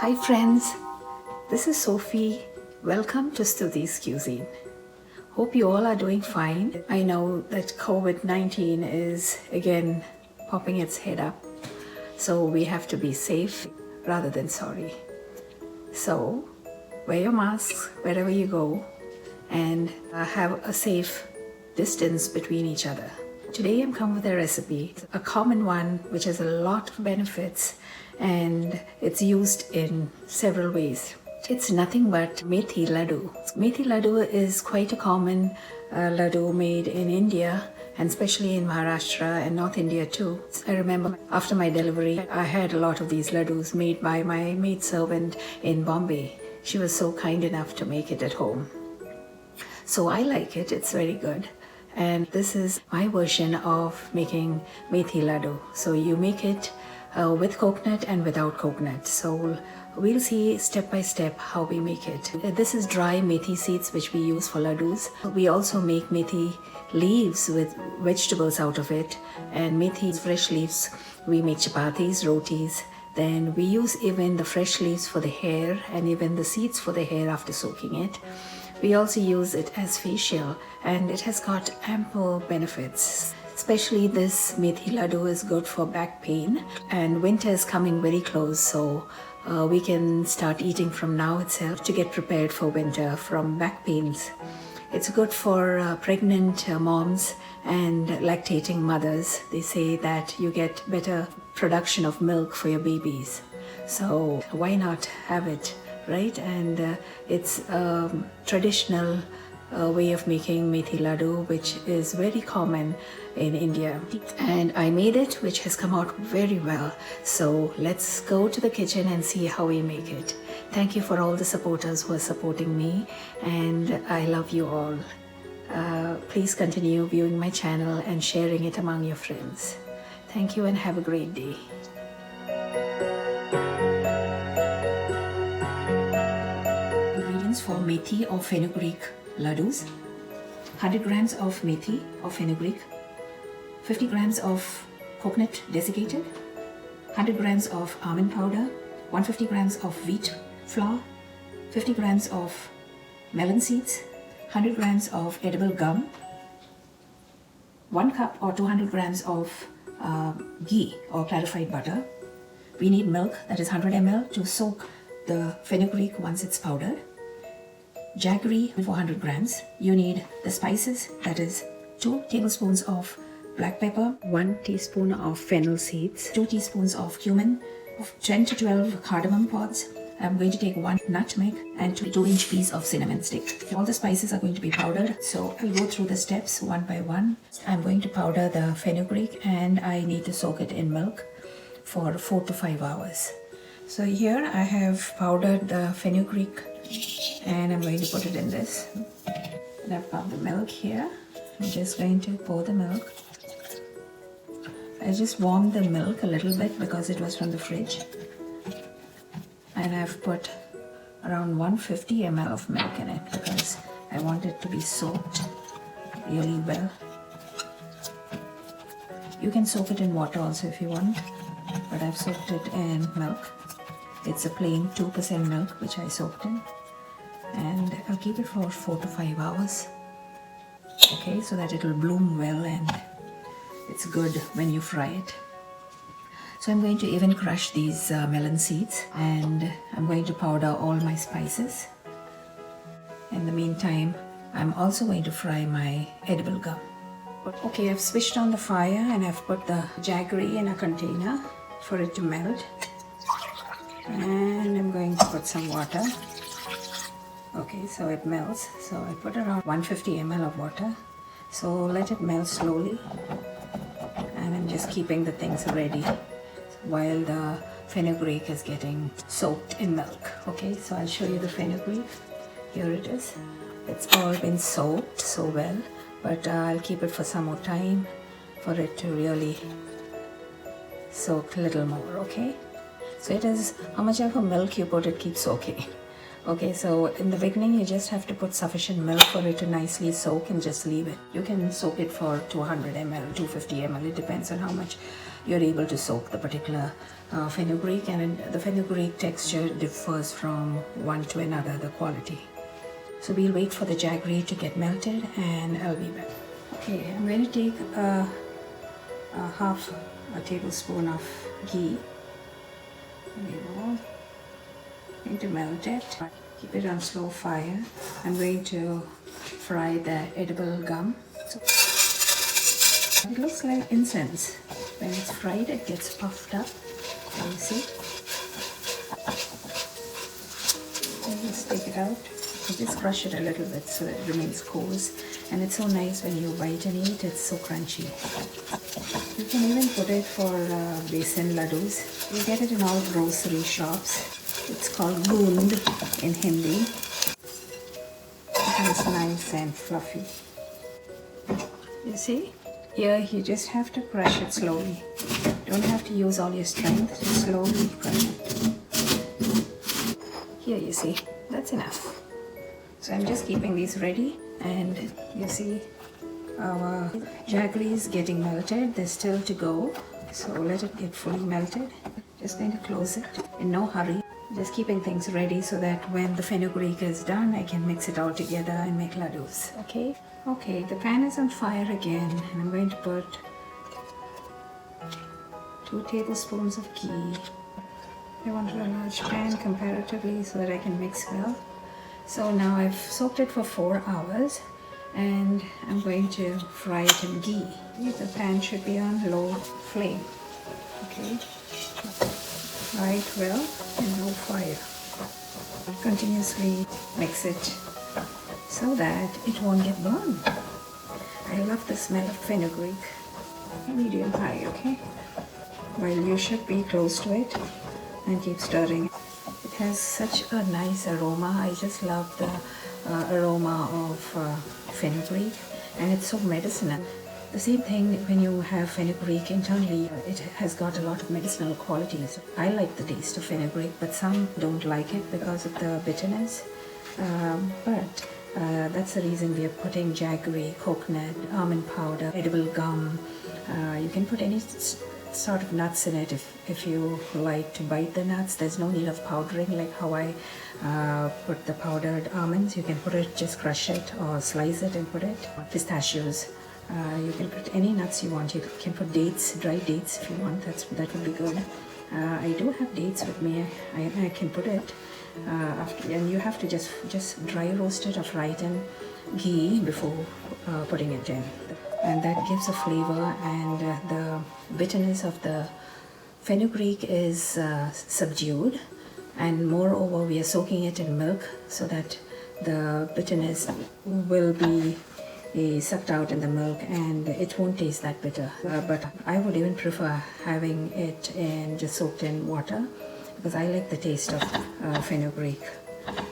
Hi friends, this is Sophie. Welcome to Stuti's Cuisine. Hope you all are doing fine. I know that COVID-19 is again popping its head up, so we have to be safe rather than sorry. So wear your masks wherever you go and have a safe distance between each other. Today I'm come with a recipe, a common one which has a lot of benefits and it's used in several ways. It's nothing but Methi Ladoo. Methi Ladoo is quite a common ladoo made in India and especially in Maharashtra and North India too. I remember after my delivery, I had a lot of these ladoos made by my maidservant in Bombay. She was so kind enough to make it at home. So I like it, it's very good. And this is my version of making Methi Ladoo. So you make it with coconut and without coconut. So we'll see step by step how we make it. This is dry methi seeds which we use for ladoos. We also make methi leaves with vegetables out of it, and methi fresh leaves we make chapatis, rotis. Then we use even the fresh leaves for the hair and even the seeds for the hair after soaking it. We also use it as facial and it has got ample benefits. Especially this Methi Ladoo is good for back pain, and winter is coming very close, so we can start eating from now itself to get prepared for winter from back pains. It's good for pregnant moms and lactating mothers. They say that you get better production of milk for your babies. So why not have it, right? And it's a traditional way of making Methi Ladoo, which is very common in India. And I made it, which has come out very well. So let's go to the kitchen and see how we make it. Thank you for all the supporters who are supporting me, and I love you all. Please continue viewing my channel and sharing it among your friends. Thank you and have a great day. Ingredients for Methi or Fenugreek ladoos: 100 grams of methi or fenugreek, 50 grams of coconut desiccated, 100 grams of almond powder, 150 grams of wheat flour, 50 grams of melon seeds, 100 grams of edible gum, 1 cup or 200 grams of ghee or clarified butter. We need milk, that is 100 ml, to soak the fenugreek once it's powdered. Jaggery, 400 grams. You need the spices, that is 2 tablespoons of black pepper, 1 teaspoon of fennel seeds, 2 teaspoons of cumin, 10 to 12 cardamom pods. I'm going to take 1 nutmeg and 2-inch piece of cinnamon stick. All the spices are going to be powdered, so I'll go through the steps one by one. I'm going to powder the fenugreek and I need to soak it in milk for 4 to 5 hours. So here I have powdered the fenugreek and I'm going to put it in this. And I've got the milk here. I'm just going to pour the milk. I just warmed the milk a little bit because it was from the fridge. And I've put around 150 ml of milk in it because I want it to be soaked really well. You can soak it in water also if you want, but I've soaked it in milk. It's a plain 2% milk which I soaked in, and I'll keep it for 4 to 5 hours. Okay, so that it will bloom well and it's good when you fry it. So I'm going to even crush these melon seeds, and I'm going to powder all my spices. In the meantime, I'm also going to fry my edible gum. Okay, I've switched on the fire and I've put the jaggery in a container for it to melt. And I'm going to put some water. Okay, so it melts. So I put around 150 ml of water. So let it melt slowly. And I'm just keeping the things ready while the fenugreek is getting soaked in milk. Okay, so I'll show you the fenugreek. Here it is. It's all been soaked so well, but I'll keep it for some more time for it to really soak a little more. Okay, so it is how much of a milk you put, it keeps soaking. Okay, so in the beginning you just have to put sufficient milk for it to nicely soak and just leave it. You can soak it for 200 ml, 250 ml, it depends on how much you're able to soak the particular fenugreek, and the fenugreek texture differs from one to another, the quality. So we'll wait for the jaggery to get melted and I'll be back. Okay, I'm going to take a half a tablespoon of ghee. I'm going to melt it. Keep it on slow fire. I'm going to fry the edible gum. So it looks like incense. When it's fried, it gets puffed up. Can you see? I'll just take it out. I just crush it a little bit so that it remains coarse. And it's so nice when you bite and eat, it's so crunchy. You can even put it for besan ladoos. You get it in all grocery shops. It's called goond in Hindi. It's nice and fluffy. You see? Here you just have to crush it slowly. Don't have to use all your strength, just slowly crush it. Here you see, that's enough. So I'm just keeping these ready, and you see our jaggery is getting melted. There's still to go, so let it get fully melted. Just going to close it in no hurry. Just keeping things ready so that when the fenugreek is done, I can mix it all together and make ladoos. Okay? Okay, the pan is on fire again, and I'm going to put 2 tablespoons of ghee. I wanted a large pan comparatively so that I can mix well. So now I've soaked it for 4 hours, and I'm going to fry it in ghee. The pan should be on low flame. Okay? Fry it well in low fire. Continuously mix it so that it won't get burned. I love the smell of fenugreek. Medium high, okay? While you should be close to it and keep stirring. It has such a nice aroma. I just love the aroma of fenugreek, and it's so medicinal. The same thing when you have fenugreek internally, it has got a lot of medicinal qualities. I like the taste of fenugreek, but some don't like it because of the bitterness. But that's the reason we are putting jaggery, coconut, almond powder, edible gum. You can put any sort of nuts in it if you like to bite the nuts. There's no need of powdering like how I put the powdered almonds. You can put it, just crush it or slice it and put it. Pistachios. You can put any nuts you want. You can put dates, dried dates if you want. That would be good. I do have dates with me. I can put it after, and you have to just dry roast it or fry it in ghee before putting it in. And that gives a flavor, and the bitterness of the fenugreek is subdued, and moreover we are soaking it in milk so that the bitterness will be sucked out in the milk and it won't taste that bitter. But I would even prefer having it just soaked in water, because I like the taste of fenugreek.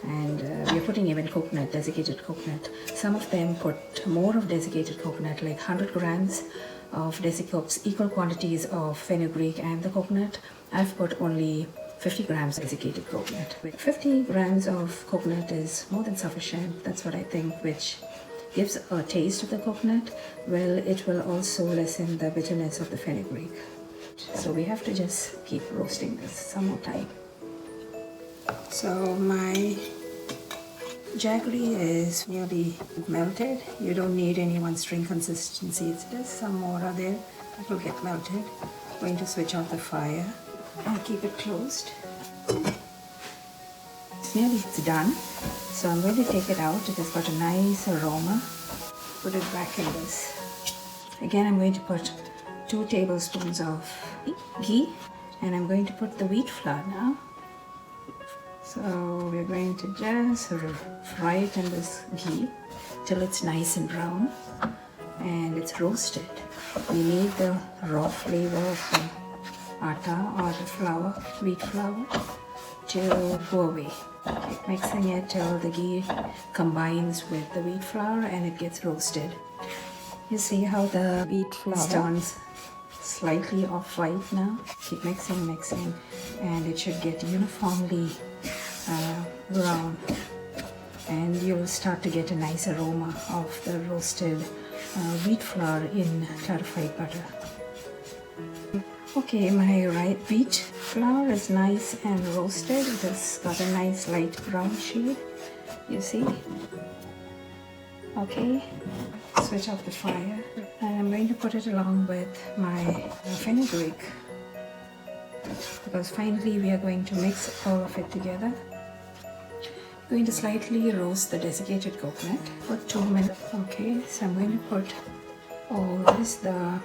And we are putting even coconut, desiccated coconut. Some of them put more of desiccated coconut, like 100 grams of equal quantities of fenugreek and the coconut. I've put only 50 grams desiccated coconut. 50 grams of coconut is more than sufficient. That's what I think, which gives a taste of the coconut. Well, it will also lessen the bitterness of the fenugreek. So we have to just keep roasting this some more time. So my jaggery is nearly melted. You don't need any one string consistency. It's just some more are there. It will get melted. I'm going to switch off the fire and keep it closed. It's done. So I'm going to take it out. It has got a nice aroma. Put it back in this. Again, I'm going to put 2 tablespoons of ghee, and I'm going to put the wheat flour now. So we're going to just fry it in this ghee till it's nice and brown and it's roasted. We need the raw flavor of the atta or the flour, wheat flour, to go away. Keep mixing it till the ghee combines with the wheat flour and it gets roasted. You see how the wheat flour turns slightly off-white now? Keep mixing, and it should get uniformly brown, and you'll start to get a nice aroma of the roasted wheat flour in clarified butter. Okay, my wheat flour is nice and roasted. It has got a nice light brown shade, you see. Okay, switch off the fire, and I'm going to put it along with my fenugreek, because finally we are going to mix all of it together. I'm going to slightly roast the desiccated coconut for 2 minutes. Okay, so I'm going to put all this, the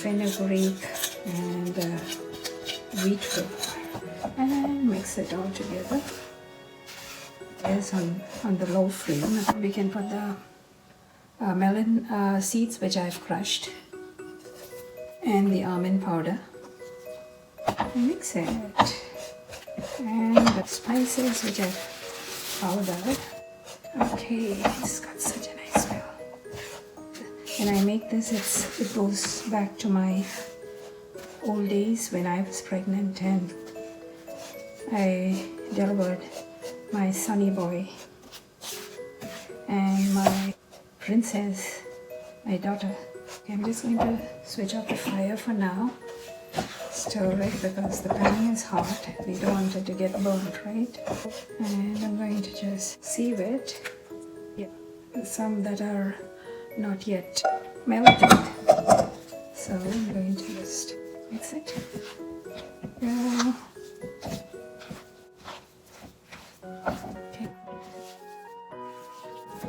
fenugreek and the wheat flour, and mix it all together. Yes, on the low flame. We can put the melon seeds which I've crushed and the almond powder. Mix it, and the spices which I've powdered. Okay, it's got such a nice smell. When I make this, it goes back to my old days when I was pregnant and I delivered my sonny boy and my princess, my daughter. I'm just going to switch off the fire for now. Stir it because the pan is hot. We don't want it to get burnt, right? And I'm going to just sieve it. Yeah, some that are not yet melted. So I'm going to just mix it. Yeah. Okay.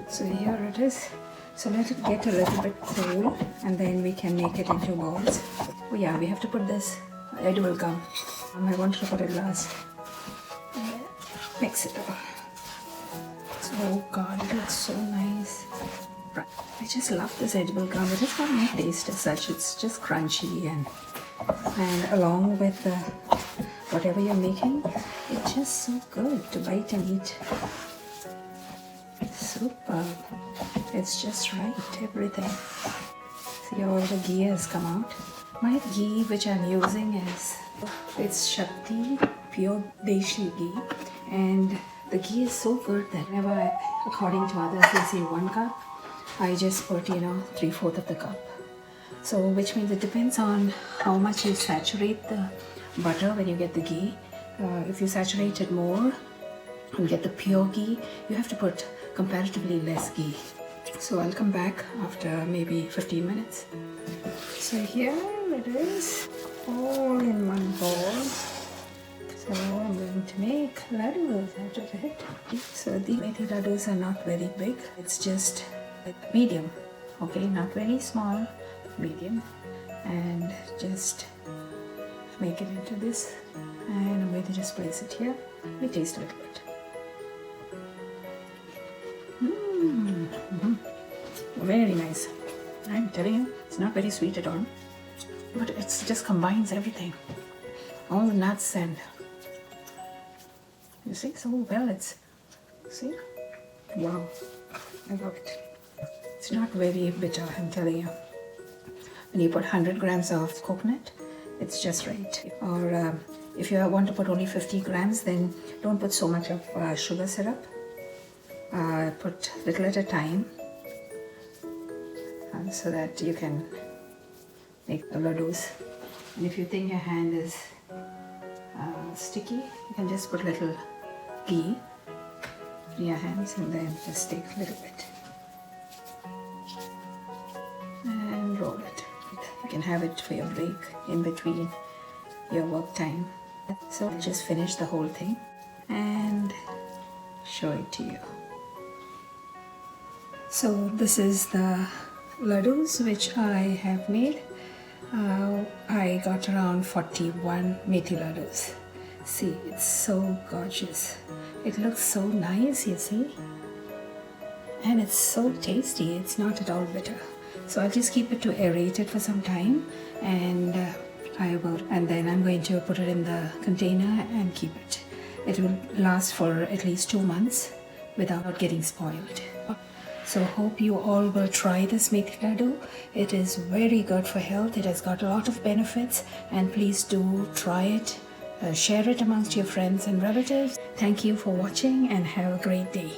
So here it is. So let it get a little bit cool and then we can make it into balls. Oh yeah, we have to put this edible gum. I wanted to put it last. Mix it all. Oh god, it looks so nice. I just love this edible gum. It has got no taste as such. It's just crunchy and along with whatever you're making, it's just so good to bite and eat. Super. It's just right, everything. See, all the ghee has come out. My ghee which I'm using it's Shakti pure Deshi ghee, and the ghee is so good that whenever according to others they say 1 cup, I just put 3/4 of the cup. So which means it depends on how much you saturate the butter when you get the ghee. If you saturate it more and get the pure ghee, you have to put comparatively less ghee. So I'll come back after maybe 15 minutes. So here it is, all in one bowl. So I'm going to make ladoos out of it. So the Methi ladoos are not very big. It's just like medium. Okay, not very small, medium. And just make it into this. And I'm going to just place it here. Let me taste a little bit. Very nice. I'm telling you, it's not very sweet at all, but it just combines everything, all the nuts, and you see so well. See, wow, I love it. It's not very bitter, I'm telling you. When you put 100 grams of coconut, it's just right. Or if you want to put only 50 grams, then don't put so much of sugar syrup. Put little at a time. So that you can make the ladoos. And if you think your hand is sticky, you can just put little ghee in your hands and then just take a little bit and roll it. You can have it for your break in between your work time. So I'll just finish the whole thing and show it to you. So this is the ladoos which I have made. I got around 41 Methi ladoos. See, it's so gorgeous. It looks so nice, you see. And it's so tasty. It's not at all bitter. So I'll just keep it to aerate it for some time, and and then I'm going to put it in the container and keep it. It will last for at least 2 months without getting spoiled. So hope you all will try this Methi ladoo. It is very good for health. It has got a lot of benefits, and please do try it. Share it amongst your friends and relatives. Thank you for watching and have a great day.